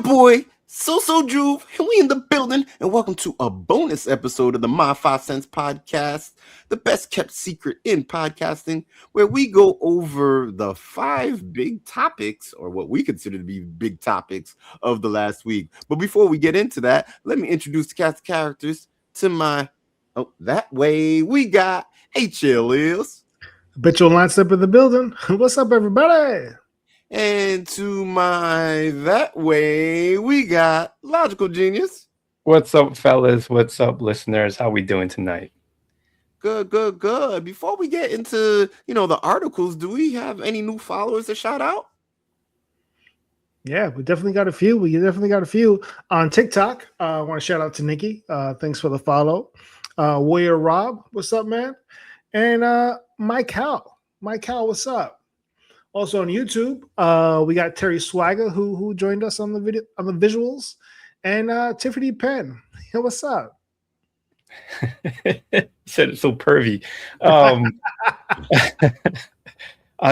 boy, So Juve, and we in the building, and welcome to a bonus episode of the My 5 Cents podcast, the best kept secret in podcasting, where we go over the 5 big topics, or what we consider to be big topics of the last week. But before we get into that, let me introduce the cast of characters to my, that way we got HLS. Habitual line step in the building. What's up, everybody? And to my that way, we got Logical Genius. What's up, fellas? What's up, listeners? How we doing tonight? Good. Before we get into, the articles, do we have any new followers to shout out? Yeah, we definitely got a few. On TikTok. I want to shout out to Nikki. Thanks for the follow. Warrior Rob, what's up, man? And Mike Howell, what's up? Also on YouTube, we got Terry Swagger who joined us on the video on the visuals, and Tiffany Penn. Yo, what's up? Said it so pervy. On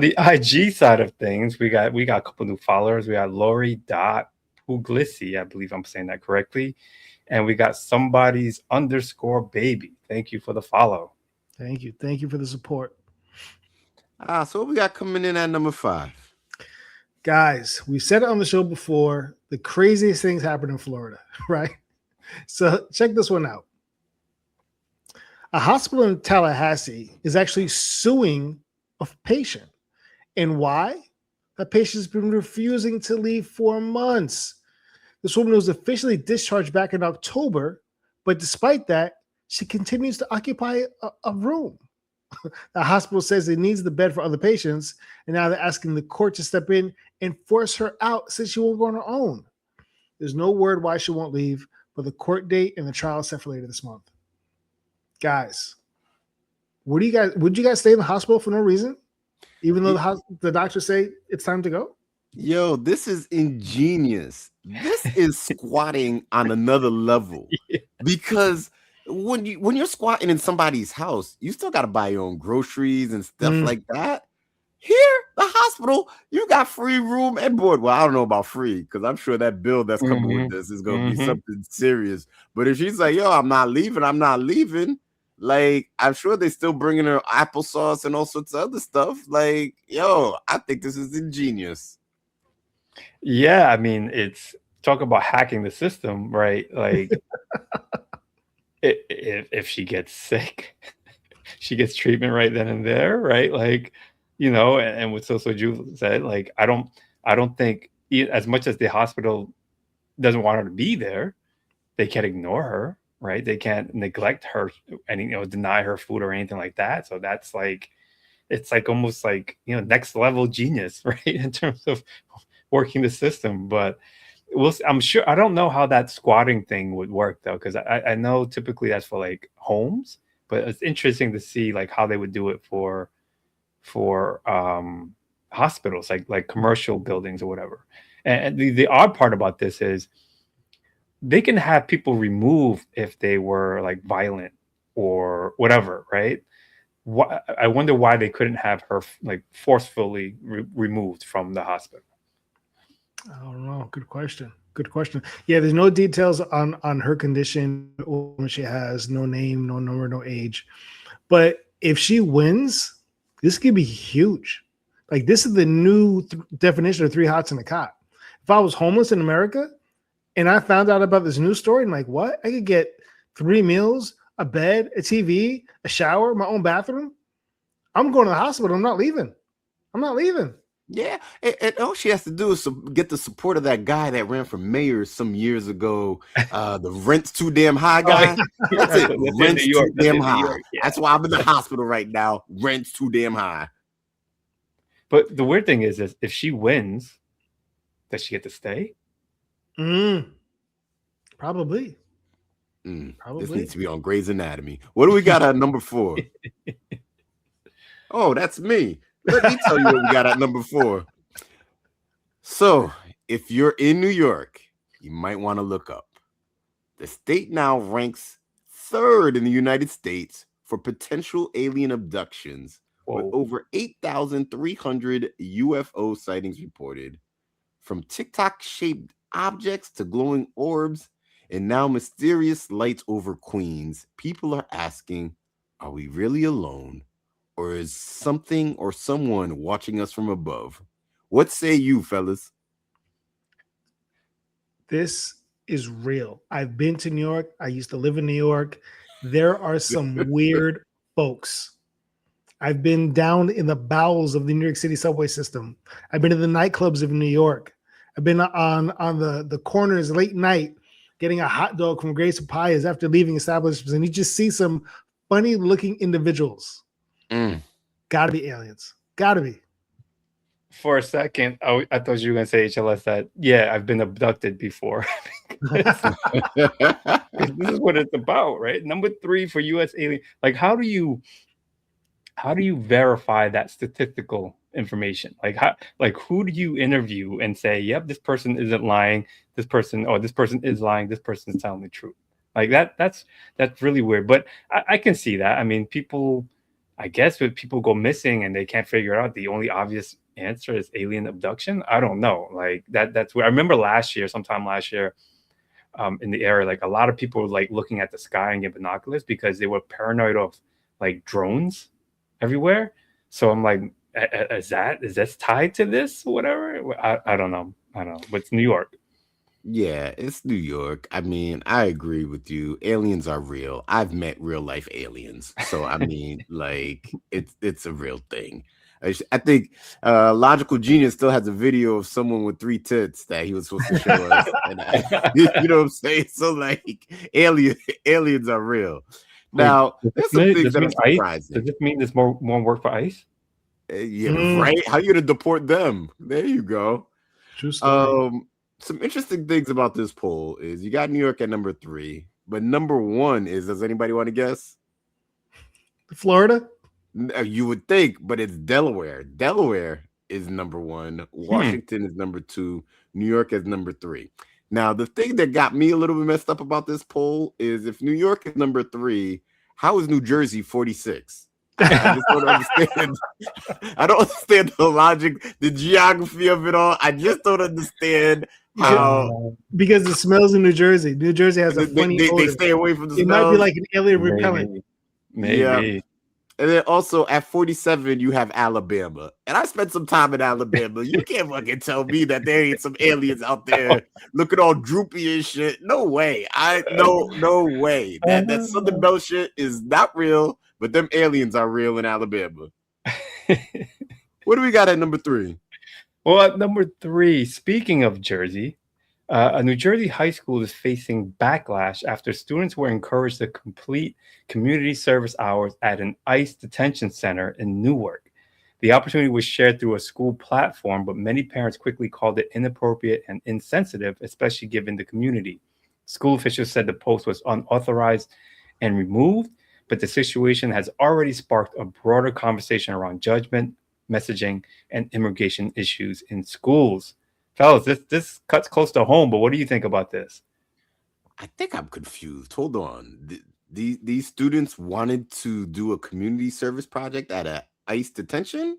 the IG side of things, we got a couple new followers. We got Lori Puglisi, I believe I'm saying that correctly, and we got somebody's _baby. Thank you for the follow. Thank you for the support. So what we got coming in at number 5? Guys, we said it on the show before. The craziest things happen in Florida, right? So check this one out. A hospital in Tallahassee is actually suing a patient. And why? That patient's been refusing to leave for months. This woman was officially discharged back in October, but despite that, she continues to occupy a room. The hospital says it needs the bed for other patients, and now they're asking the court to step in and force her out since she won't go on her own. There's no word why she won't leave, but the court date and the trial is set for later this month. Guys, would you guys stay in the hospital for no reason, even though the doctors say it's time to go? Yo, this is ingenious. This is squatting on another level. Yeah. Because when you're squatting in somebody's house, you still got to buy your own groceries and stuff like that. Here, the hospital, you got free room and board. Well, I don't know about free, because I'm sure that bill that's coming with this is going to be something serious. But if she's like, yo, I'm not leaving, like, I'm sure they're still bringing her applesauce and all sorts of other stuff. Like, yo, I think this is ingenious. Yeah, I mean, it's talk about hacking the system, right? Like, if she gets sick, she gets treatment right then and there, right? Like, and what So Ju said, like, I don't think, as much as the hospital doesn't want her to be there, they can't ignore her, right? They can't neglect her and deny her food or anything like that. So that's like, it's like almost like next level genius, right? In terms of working the system. But I'm sure, I don't know how that squatting thing would work though, because I know typically that's for like homes, but it's interesting to see like how they would do it for hospitals, like commercial buildings or whatever. And the odd part about this is they can have people removed if they were like violent or whatever, right? I wonder why they couldn't have her like forcefully removed from the hospital. I don't know. Good question. Yeah, there's no details on her condition, or when she has no name, no number, no age. But if she wins, this could be huge. Like, this is the new definition of 3 hots in a cot. If I was homeless in America and I found out about this news story, I'm like, what? I could get 3 meals, a bed, a TV, a shower, my own bathroom. I'm going to the hospital. I'm not leaving. Yeah, and all she has to do is get the support of that guy that ran for mayor some years ago. The rent's too damn high guy. That's it. Rent's too damn high. Yeah. That's why I'm in the hospital right now. Rent's too damn high. But the weird thing is if she wins, does she get to stay? Probably. This needs to be on Grey's Anatomy. What do we got at number 4? Oh, that's me. Let me tell you what we got at number 4. So, if you're in New York, you might want to look up. The state now ranks 3rd in the United States for potential alien abductions, with over 8,300 UFO sightings reported, from TikTok-shaped objects to glowing orbs, and now mysterious lights over Queens. People are asking, are we really alone? Or is something or someone watching us from above? What say you, fellas? This is real. I've been to New York. I used to live in New York. There are some weird folks. I've been down in the bowels of the New York City subway system. I've been to the nightclubs of New York. I've been on the corners late night getting a hot dog from Grace Papayas after leaving establishments, and you just see some funny looking individuals. Mm. Gotta be aliens. Gotta be. For a second, I thought you were gonna say HLS that. Yeah, I've been abducted before. This is what it's about, right? Number 3 for U.S. alien. Like, how do you verify that statistical information? Like who do you interview and say, yep, this person isn't lying, this person is lying, this person is telling the truth? Like that's really weird. But I can see that. I mean, people, I guess, when people go missing and they can't figure it out, the only obvious answer is alien abduction. I don't know. Like that's where I remember sometime last year, in the area, like a lot of people were like looking at the sky and get binoculars because they were paranoid of like drones everywhere. So I'm like, is that tied to this? Whatever. I don't know. But it's New York. Yeah, it's New York. I mean, I agree with you. Aliens are real. I've met real life aliens. So I mean, like it's a real thing. I think Logical Genius still has a video of someone with 3 tits that he was supposed to show us. And you know what I'm saying? So like aliens are real. Wait, Now, there's some things that are ICE? surprising. Does this mean there's more work for ICE? Yeah, right. How you gonna deport them? There you go. True story. Some interesting things about this poll is you got New York at number 3, but number 1 is, does anybody want to guess? Florida? You would think, but it's Delaware. Delaware is number 1. Washington is number 2. New York is number 3. Now, the thing that got me a little bit messed up about this poll is if New York is number 3, how is New Jersey 46? I just don't understand. I don't understand the logic, the geography of it all. I just don't understand how. Because it smells in New Jersey. New Jersey has a funny odor. They stay away from the It smells. might be like an alien repellent. Maybe. Yeah. And then also at 47, you have Alabama. And I spent some time in Alabama. You can't fucking tell me that there ain't some aliens out there looking all droopy and shit. No way. No way. That Southern Belle shit is not real, but them aliens are real in Alabama. What do we got at number 3? Well, at number 3, speaking of Jersey, a New Jersey high school is facing backlash after students were encouraged to complete community service hours at an ICE detention center in Newark. The opportunity was shared through a school platform, but many parents quickly called it inappropriate and insensitive, especially given the community. School officials said the post was unauthorized and removed, but the situation has already sparked a broader conversation around judgment, messaging, and immigration issues in schools. Fellas, this cuts close to home, but what do you think about this? I think I'm confused. Hold on. These students wanted to do a community service project at a ICE detention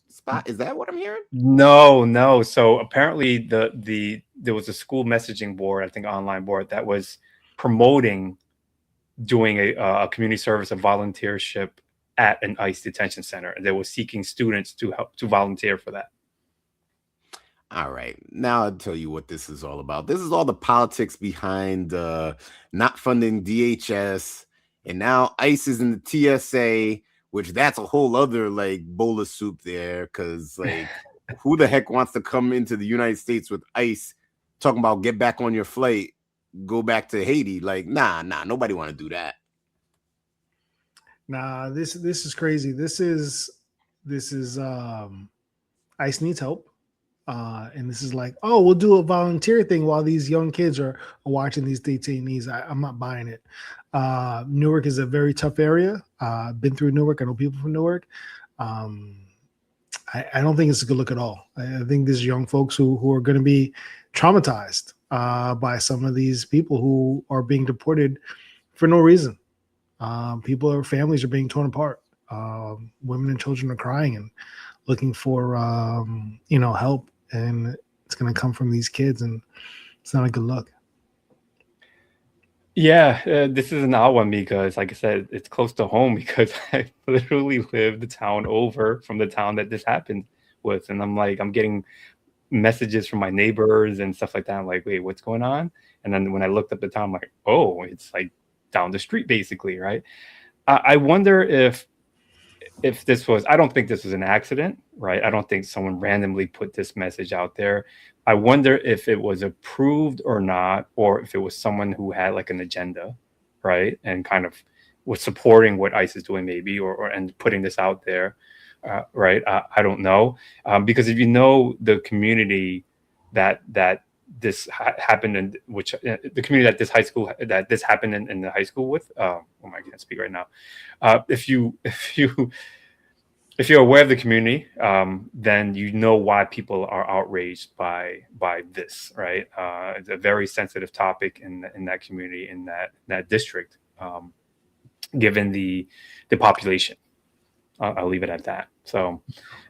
spot. Is that what I'm hearing? No. So apparently there was a school messaging board, I think online board, that was promoting doing a community service, a volunteership at an ICE detention center. They were seeking students to volunteer for that. All right. Now I'll tell you what this is all about. This is all the politics behind not funding DHS. And now ICE is in the TSA, which that's a whole other like bowl of soup there. Cause like who the heck wants to come into the United States with ICE talking about get back on your flight, go back to Haiti? Like, nah, nobody want to do that. Nah, this is crazy. This is ICE needs help. And this is like, oh, we'll do a volunteer thing while these young kids are watching these detainees. I'm not buying it. Newark is a very tough area. Been through Newark. I know people from Newark. I don't think it's a good look at all. I think there's young folks who are going to be traumatized by some of these people who are being deported for no reason. Families are being torn apart. Women and children are crying and looking for help. And it's going to come from these kids, and it's not a good look. Yeah, this is an odd one because, like I said, it's close to home because I literally live the town over from the town that this happened with, and I'm getting messages from my neighbors and stuff like that. I'm like, wait, what's going on? And then when I looked up the town, I'm like, oh, it's like down the street, basically, right? I wonder if this was, I don't think this was an accident, right? I don't think someone randomly put this message out there. I wonder if it was approved or not, or if it was someone who had like an agenda, right? And kind of was supporting what ICE is doing, maybe, or and putting this out there, right? I don't know. Because if you know the community that happened in, which the community that this happened in the high school with, oh my, I can't speak right now. If you're aware of the community, then you know why people are outraged by this, right? It's a very sensitive topic in that community, in that district, given the population. I'll leave it at that. So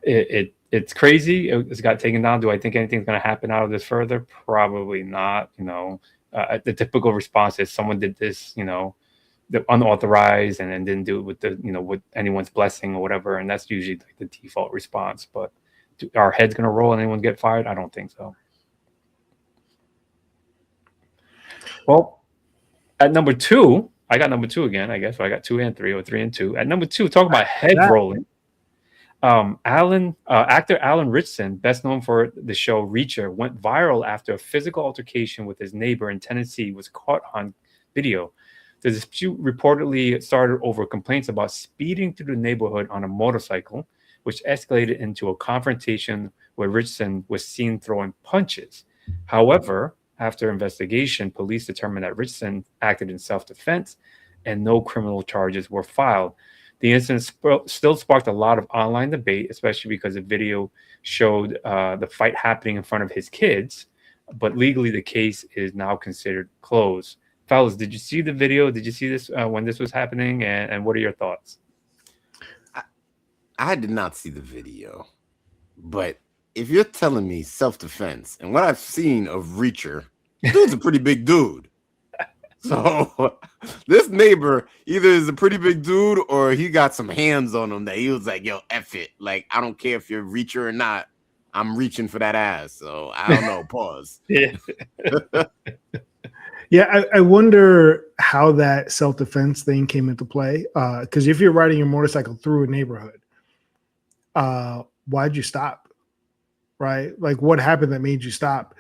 it's crazy. It's got taken down. Do I think anything's going to happen out of this further? Probably not. The typical response is someone did this, the unauthorized, and then didn't do it with anyone's blessing or whatever. And that's usually like the default response. But our heads going to roll and anyone get fired? I don't think so. Well, at number 2, I got number 2 again, I guess. So I got 2 and 3, or 3 and 2. At number 2, talk about head rolling. Actor Alan Ritchson, best known for the show Reacher, went viral after a physical altercation with his neighbor in Tennessee was caught on video. The dispute reportedly started over complaints about speeding through the neighborhood on a motorcycle, which escalated into a confrontation where Ritchson was seen throwing punches. However, after investigation, police determined that Ritchson acted in self-defense and no criminal charges were filed. The incident still sparked a lot of online debate, especially because the video showed the fight happening in front of his kids, but legally the case is now considered closed. Fellas, did you see the video? Did you see this when this was happening? And what are your thoughts? I did not see the video, but if you're telling me self-defense, and what I've seen of Reacher, dude's a pretty big dude. So this neighbor either is a pretty big dude or he got some hands on him that he was like, yo, F it. Like, I don't care if you're Reacher or not. I'm reaching for that ass. So I don't know. Pause. Yeah, I wonder how that self-defense thing came into play. Because if you're riding your motorcycle through a neighborhood, why'd you stop? Right? Like, what happened that made you stop?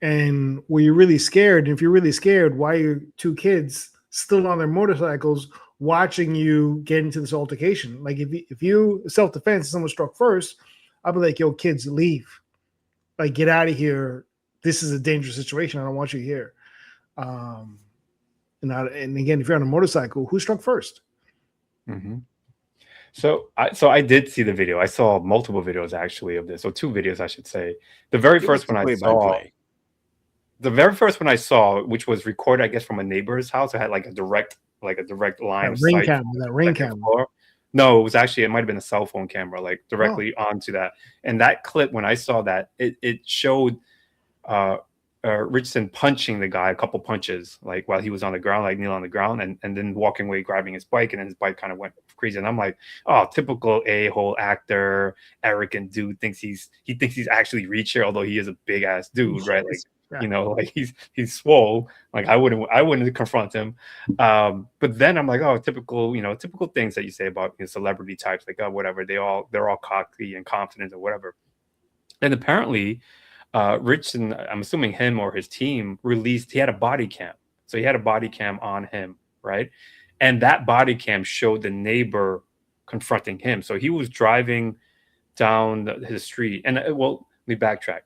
And were you really scared? And if you're really scared, why are your 2 kids still on their motorcycles watching you get into this altercation? Like, if you self-defense, someone struck first, I'd be like, yo, kids, leave. Like, get out of here. This is a dangerous situation. I don't want you here. And again, if you're on a motorcycle, who struck first? Mm-hmm. So I did see the video. I saw multiple videos actually of this, or 2 videos, I should say. The very first one I saw, which was recorded, I guess, from a neighbor's house, it had like a direct line of sight. That ring camera. No, it might have been a cell phone camera, like directly onto that. And that clip, when I saw that, it showed Richardson punching the guy a couple punches, like while he was on the ground, like kneel on the ground, and then walking away, grabbing his bike, and then his bike kind of went crazy. And I'm like, oh, typical a-hole actor, arrogant dude, thinks he's actually Reacher, although he is a big ass dude, right? Like, like he's swole. Like I wouldn't confront him. But then I'm like, oh, typical things that you say about celebrity types, like, oh, whatever, they're all cocky and confident or whatever. And apparently Richardson, I'm assuming him or his team he had a body cam. So he had a body cam on him, right? And that body cam showed the neighbor confronting him. So he was driving down the street. And let me backtrack.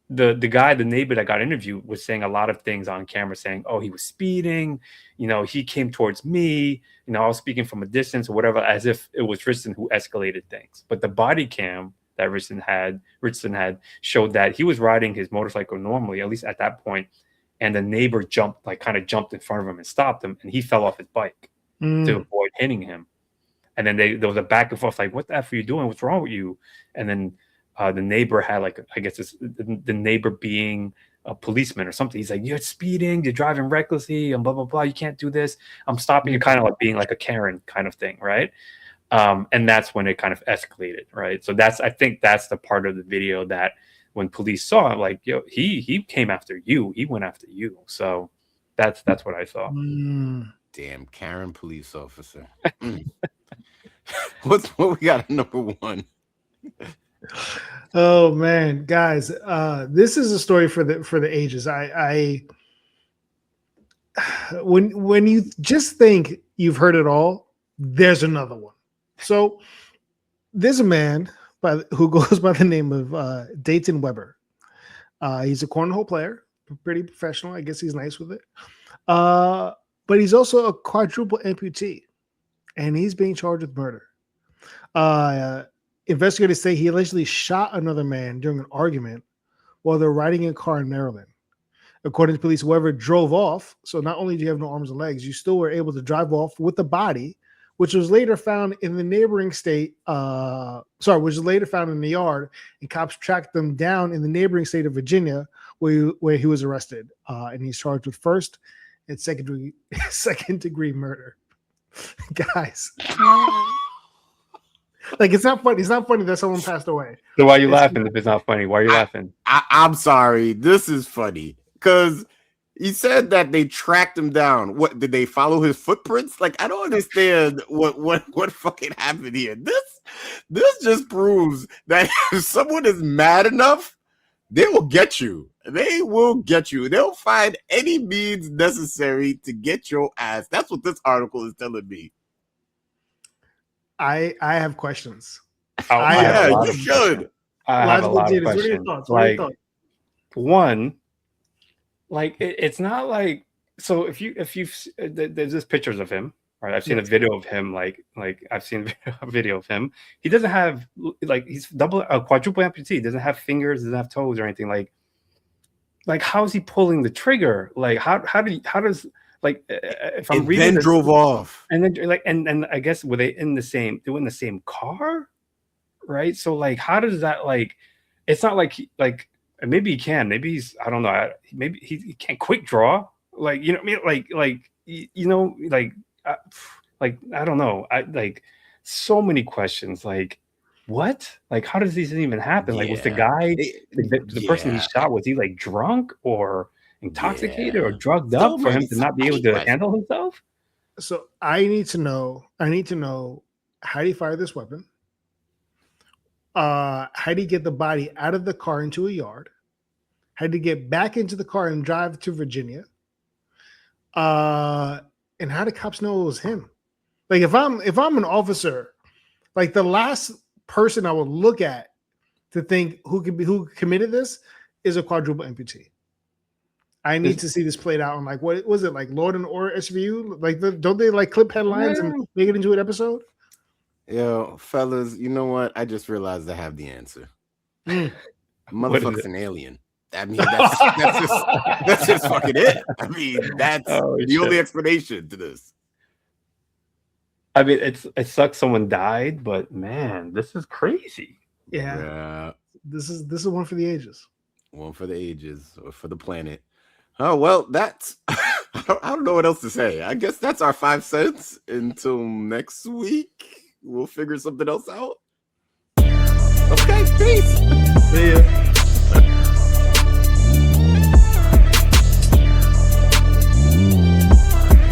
The neighbor that got interviewed was saying a lot of things on camera, saying, oh, he was speeding, he came towards me, I was speaking from a distance or whatever, as if it was Richardson who escalated things. But the body cam that Richardson had showed that he was riding his motorcycle normally, at least at that point, and the neighbor jumped in front of him and stopped him, and he fell off his bike to avoid hitting him. And then there was a back and forth, like, what the F are you doing? What's wrong with you? And then the neighbor had like, I guess it's the neighbor being a policeman or something. He's like, you're speeding, you're driving recklessly, and blah blah blah. You can't do this. I'm stopping you, kind of like being like a Karen kind of thing, right? And that's when it kind of escalated, right? So I think that's the part of the video that when police saw it, like, yo, he came after you, he went after you. So that's what I saw. Damn Karen police officer. What we got at number 1? Oh man, guys, this is a story for the ages. When you just think you've heard it all, there's another one. So there's a man who goes by the name of Dayton Weber. He's a cornhole player, pretty professional. I guess he's nice with it. But he's also a quadruple amputee, and he's being charged with murder. Investigators say he allegedly shot another man during an argument while they're riding in a car in Maryland. According to police, Weber drove off. So not only do you have no arms and legs, you still were able to drive off with the body, which was later found in the neighboring state. Which was later found in the yard, and cops tracked them down in the neighboring state of Virginia, where he was arrested. And he's charged with first and second degree murder. Guys. Like, it's not funny. It's not funny that someone passed away. So why are you laughing if it's not funny? Why are you laughing? I'm sorry. This is funny because he said that they tracked him down. What, did they follow his footprints? Like, I don't understand what fucking happened here. This just proves that if someone is mad enough, they will get you. They will get you. They'll find any means necessary to get your ass. That's what this article is telling me. I have questions. You should. I have a lot of questions. What are your thoughts? One, like it's not like, so if you've there's just pictures of him, right? I've seen a video of him, like I've seen a video of him. He doesn't have, like, he's quadruple amputee. He doesn't have fingers, doesn't have toes or anything. Like how is he pulling the trigger? Like how does, like, if I'm reading, then drove off, and then like and I guess were they in the same car, right? So like, how does that, like, it's not like maybe he can, maybe he's, I don't know, maybe he can't quick draw, like, you know what I mean, like you know, like I don't know, I like so many questions, like what, like how does this even happen? Like, was the guy the person he shot, was he like drunk or intoxicated or drugged up for him to not be able to handle himself? So I need to know how do you fire this weapon? How do you get the body out of the car into a yard? How do you get back into the car and drive to Virginia? And how do cops know it was him? Like, if I'm an officer, like, the last person I would look at to think who committed this is a quadruple amputee. I need to see this played out on, like, what was it, like Law and Order SVU? Like, don't they like clip headlines and make it into an episode? Yo, fellas, you know what? I just realized I have the answer. Motherfucker's an alien. I mean, that's just fucking it. I mean, that's the only explanation to this. I mean, it sucks someone died, but man, this is crazy. Yeah. This is one for the ages. One for the ages, or for the planet. Oh, well, that's I don't know what else to say. I guess that's our 5 cents. Until next week, we'll figure something else out. Okay, peace.